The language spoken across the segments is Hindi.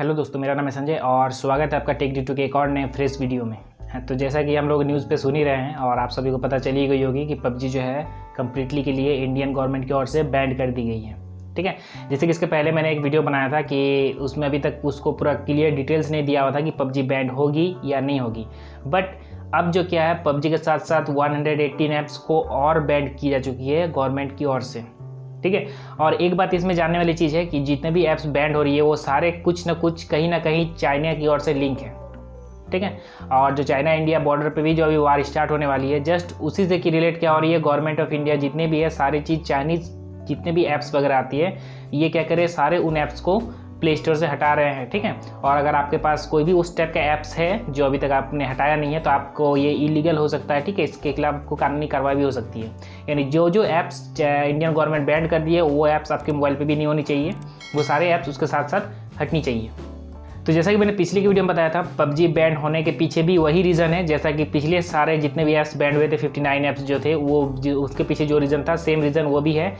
हेलो दोस्तों, मेरा नाम है संजय और स्वागत है आपका टेक डी टू के एक और नए फ्रेश वीडियो में। तो जैसा कि हम लोग न्यूज़ पे सुन ही रहे हैं और आप सभी को पता चली गई होगी कि पबजी जो है कम्प्लीटली के लिए इंडियन गवर्नमेंट की ओर से बैन कर दी गई है। ठीक है, जैसे कि इसके पहले मैंने एक वीडियो बनाया था कि उसमें अभी तक उसको पूरा क्लियर डिटेल्स नहीं दिया हुआ था कि पबजी बैन होगी या नहीं होगी। बट अब जो क्या है, पबजी के साथ साथ 118 ऐप्स को और बैन की जा चुकी है गवर्नमेंट की ओर से। ठीक है, और एक बात इसमें जानने वाली चीज़ है कि जितने भी ऐप्स बैंड हो रही है वो सारे कुछ ना कुछ कहीं ना कहीं चाइना की ओर से लिंक है। ठीक है, और जो चाइना इंडिया बॉर्डर पे भी जो अभी वार स्टार्ट होने वाली है, जस्ट उसी से की रिलेट क्या हो रही है, गवर्नमेंट ऑफ इंडिया जितने भी है सारी चीज़ चाइनीज़ जितने भी ऐप्स वगैरह आती है ये क्या करे, सारे उन ऐप्स को प्ले स्टोर से हटा रहे हैं। ठीक है, और अगर आपके पास कोई भी उस टाइप का ऐप्स है जो अभी तक आपने हटाया नहीं है तो आपको ये इलीगल हो सकता है। ठीक है, इसके खिलाफ आपको कानूनी कार्रवाई भी हो सकती है। यानी जो जो ऐप्स इंडियन गवर्नमेंट बैन कर दी है वो ऐप्स आपके मोबाइल पे भी नहीं होनी चाहिए, वो सारे ऐप्स उसके साथ साथ हटनी चाहिए। तो जैसा कि मैंने पिछली की वीडियो में बताया था, पबजी बैन होने के पीछे भी वही रीज़न है। जैसा कि पिछले सारे जितने भी ऐप्स बैन हुए थे 59 ऐप्स जो थे वो उसके पीछे जो रीज़न था सेम रीज़न वो भी है,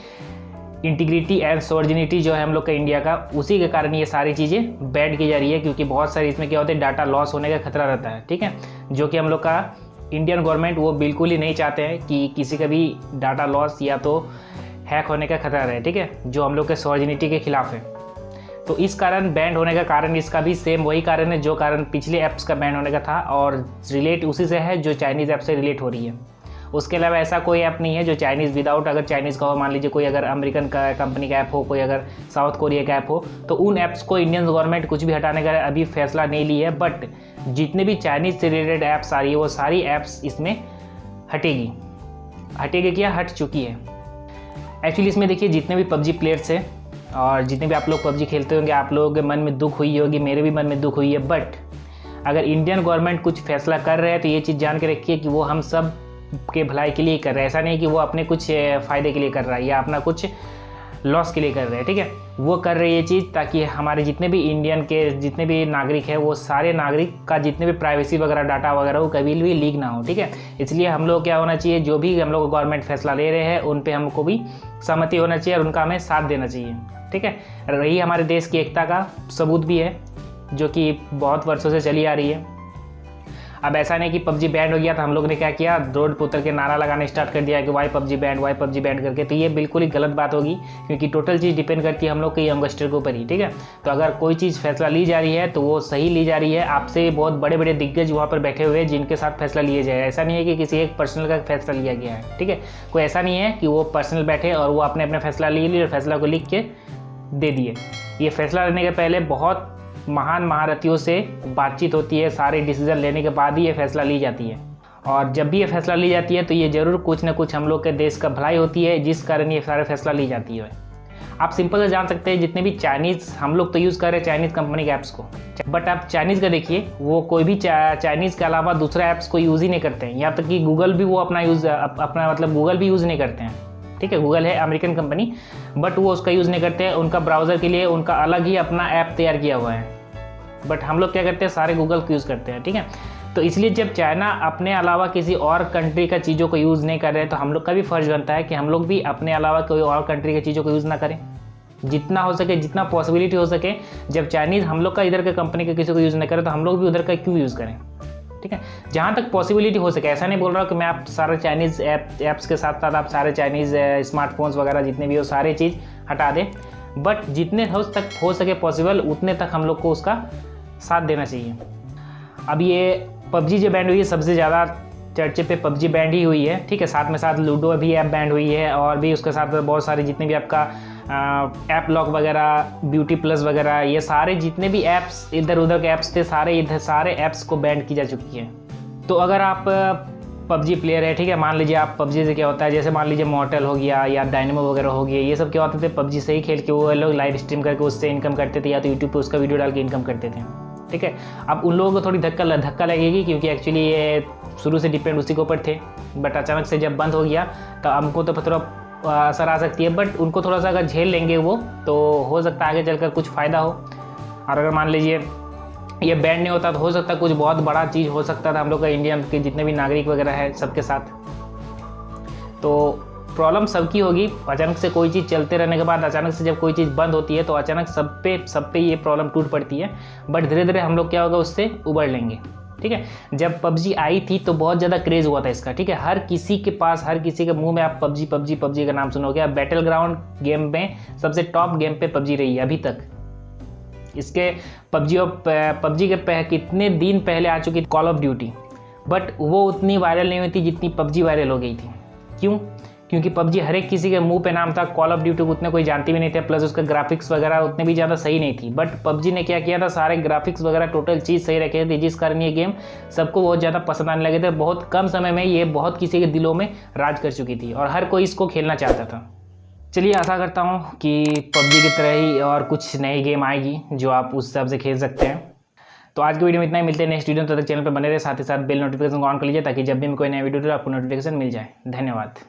इंटीग्रिटी एंड सॉवर्जिनिटी जो है हम लोग का इंडिया का, उसी के कारण ये सारी चीज़ें बैन की जा रही है। क्योंकि बहुत सारी इसमें क्या होता है, डाटा लॉस होने का खतरा रहता है। ठीक है, जो कि हम लोग का इंडियन गवर्नमेंट वो बिल्कुल ही नहीं चाहते हैं कि किसी का भी डाटा लॉस या तो हैक होने का खतरा रहे। ठीक है, जो हम लोग के सॉवर्जिनिटी के खिलाफ है। तो इस कारण बैन होने का कारण इसका भी सेम वही कारण है जो कारण पिछले ऐप्स का बैन होने का था, और रिलेट उसी से है जो चाइनीज़ ऐप से रिलेट हो रही है। उसके अलावा ऐसा कोई ऐप नहीं है जो चाइनीज़ विदाउट, अगर चाइनीज़ का हो, मान लीजिए कोई अगर अमेरिकन का कंपनी का ऐप हो, कोई अगर साउथ कोरिया का ऐप हो, तो उन ऐप्स को इंडियन गवर्नमेंट कुछ भी हटाने का अभी फैसला नहीं ली है। बट जितने भी चाइनीज़ से रिलेटेड ऐप्स आ रही है वो सारी ऐप्स इसमें हटेगी क्या, हट चुकी है। एक्चुअली इसमें देखिए जितने भी पबजी प्लेयर्स हैं और जितने भी आप लोग पबजी खेलते होंगे, आप लोगों के मन में दुख हुई होगी, मेरे भी मन में दुख हुई है। बट अगर इंडियन गवर्नमेंट कुछ फैसला कर रहे हैं तो ये चीज़ जान के रखिए कि वो हम सब के भलाई के लिए कर रहे हैं। ऐसा नहीं कि वो अपने कुछ फ़ायदे के लिए कर रहा है या अपना कुछ लॉस के लिए कर रहे हैं। ठीक है, वो कर रहे हैं ये चीज़ ताकि हमारे जितने भी इंडियन के जितने भी नागरिक हैं वो सारे नागरिक का जितने भी प्राइवेसी वगैरह डाटा वगैरह वो कभी भी लीक ना हो। ठीक है, इसलिए हम लोग क्या होना चाहिए, जो भी हम लोग गवर्नमेंट फैसला ले रहे हैं उन पे हमको भी सहमति होना चाहिए और उनका हमें साथ देना चाहिए। ठीक है, यही हमारे देश की एकता का सबूत भी है जो कि बहुत वर्षों से चली आ रही है। अब ऐसा नहीं कि पबजी बैन हो गया तो हम लोग ने क्या किया, रोड पर उतर के नारा लगाना स्टार्ट कर दिया कि वाई पबजी बैन करके, तो ये बिल्कुल ही गलत बात होगी। क्योंकि टोटल चीज़ डिपेंड करती है हम लोग के यंगस्टर के ऊपर ही। ठीक है, तो अगर कोई चीज़ फैसला ली जा रही है तो वो सही ली जा रही है। आपसे बहुत बड़े बड़े दिग्गज वहाँ पर बैठे हुए हैं जिनके साथ फैसला लिए जाए। ऐसा नहीं है कि किसी एक पर्सनल का फैसला लिया गया है। ठीक है, कोई ऐसा नहीं है कि वो पर्सनल बैठे और वो अपने फैसला ले लिए और फैसला को लिख के दे दिए। ये फैसला लेने के पहले बहुत महान महारथियों से बातचीत होती है, सारे डिसीजन लेने के बाद ही ये फैसला ली जाती है। और जब भी ये फैसला ली जाती है तो ये ज़रूर कुछ ना कुछ हम लोग के देश का भलाई होती है, जिस कारण ये सारे फैसला ली जाती है। आप सिंपल से जान सकते हैं, जितने भी चाइनीज़ हम लोग तो यूज़ कर रहे हैं चाइनीज़ कंपनी के ऐप्स को, बट आप चाइनीज़ का देखिए वो कोई भी चाइनीज़ के अलावा दूसरा ऐप्स को यूज़ ही नहीं करते हैं। यहाँ तक कि गूगल भी वो अपना गूगल भी यूज़ नहीं करते हैं। ठीक है, गूगल है अमेरिकन कंपनी, बट वो उसका यूज़ नहीं करते हैं। उनका ब्राउज़र के लिए उनका अलग ही अपना ऐप तैयार किया हुआ है। बट हम लोग क्या करते हैं, सारे गूगल को यूज़ करते हैं। ठीक है, तो इसलिए जब चाइना अपने अलावा किसी और कंट्री का चीज़ों को यूज़ नहीं कर रहे तो हम लोग का भी फ़र्ज़ बनता है कि हम लोग भी अपने अलावा कोई और कंट्री की चीज़ों को यूज़ ना करें। जितना हो सके, जितना पॉसिबिलिटी हो सके, जब चाइनीज़ हम लोग का इधर के कंपनी के किसी को यूज़ नहीं करें तो हम लोग भी उधर का क्यों यूज़ करें। ठीक है, जहाँ तक पॉसिबिलिटी हो सके। ऐसा नहीं बोल रहा हूँ कि मैं आप सारे चाइनीज़ ऐप्स के साथ साथ आप सारे चाइनीज़ स्मार्टफोन्स वगैरह जितने भी हो सारे चीज़ हटा दें, बट जितने हो सके पॉसिबल उतने तक हम लोग को उसका साथ देना चाहिए। अब ये पबजी जो बैंड हुई है, सबसे ज़्यादा चर्चे पे पबजी बैंड ही हुई है। ठीक है, साथ में साथ लूडो भी ऐप बैंड हुई है और भी उसके साथ बहुत सारे जितने भी आपका ऐप लॉक वगैरह, ब्यूटी प्लस वगैरह, ये सारे जितने भी ऐप्स इधर उधर के ऐप्स थे सारे ऐप्स को बैन की जा चुकी है। तो अगर आप पबजी प्लेयर है, ठीक है, मान लीजिए आप पबजी से क्या होता है, जैसे मान लीजिए मॉर्टल हो गया या डायनेमो वगैरह हो गया, ये सब क्या होते थे, पबजी से ही खेल के वो लोग लाइव स्ट्रीम करके उससे इनकम करते थे या तो यूट्यूब पे उसका वीडियो डाल के इनकम करते थे। ठीक है, अब उन लोगों को थोड़ी धक्का लगेगी क्योंकि एक्चुअली ये शुरू से डिपेंड उसी के ऊपर थे, बट अचानक से जब बंद हो गया तो हमको तो थोड़ा असर आ सकती है। बट उनको थोड़ा सा अगर झेल लेंगे वो तो हो सकता है आगे चलकर कुछ फ़ायदा हो। और अगर मान लीजिए ये बैन नहीं होता तो हो सकता है कुछ बहुत बड़ा चीज़ हो सकता था हम लोग का इंडिया के जितने भी नागरिक वगैरह है सबके साथ। तो प्रॉब्लम सबकी होगी। अचानक से कोई चीज़ चलते रहने के बाद अचानक से जब कोई चीज़ बंद होती है तो अचानक सब पे ये प्रॉब्लम टूट पड़ती है। बट धीरे धीरे हम लोग क्या होगा, उससे उबर लेंगे। ठीक है, जब पबजी आई थी तो बहुत ज़्यादा क्रेज़ हुआ था इसका। ठीक है, हर किसी के पास, हर किसी के मुंह में आप पबजी पबजी पबजी का नाम सुनोगे। अब बैटल ग्राउंड गेम में सबसे टॉप गेम पे पबजी रही है अभी तक। इसके पबजी के कितने दिन पहले आ चुकी थी कॉल ऑफ ड्यूटी, बट वो उतनी वायरल नहीं हुई थी जितनी पबजी वायरल हो गई थी। क्यों? क्योंकि पबजी हर एक किसी के मुंह पे नाम था, कॉल ऑफ ड्यूटी को उतने कोई जानती भी नहीं थे, प्लस उसका ग्राफिक्स वगैरह उतने भी ज़्यादा सही नहीं थी। बट पबजी ने क्या किया था, सारे ग्राफिक्स वगैरह टोटल चीज़ सही रखे थे, जिस कारण ये गेम सबको बहुत ज़्यादा पसंद आने लगे थे। बहुत कम समय में ये बहुत किसी के दिलों में राज कर चुकी थी और हर कोई इसको खेलना चाहता था। चलिए, आशा करता हूँ कि पबजी की तरह ही और कुछ नई गेम आएगी जो आप उस हिसाब से खेल सकते हैं। तो आज की वीडियो में इतना ही, मिलते हैं नेक्स्ट वीडियो। तब तक चैनल पर बने रहे, साथ ही साथ बेल नोटिफिकेशन को ऑन कर लीजिए ताकि जब भी मैं कोई नया वीडियो तो आपको नोटिफिकेशन मिल जाए। धन्यवाद।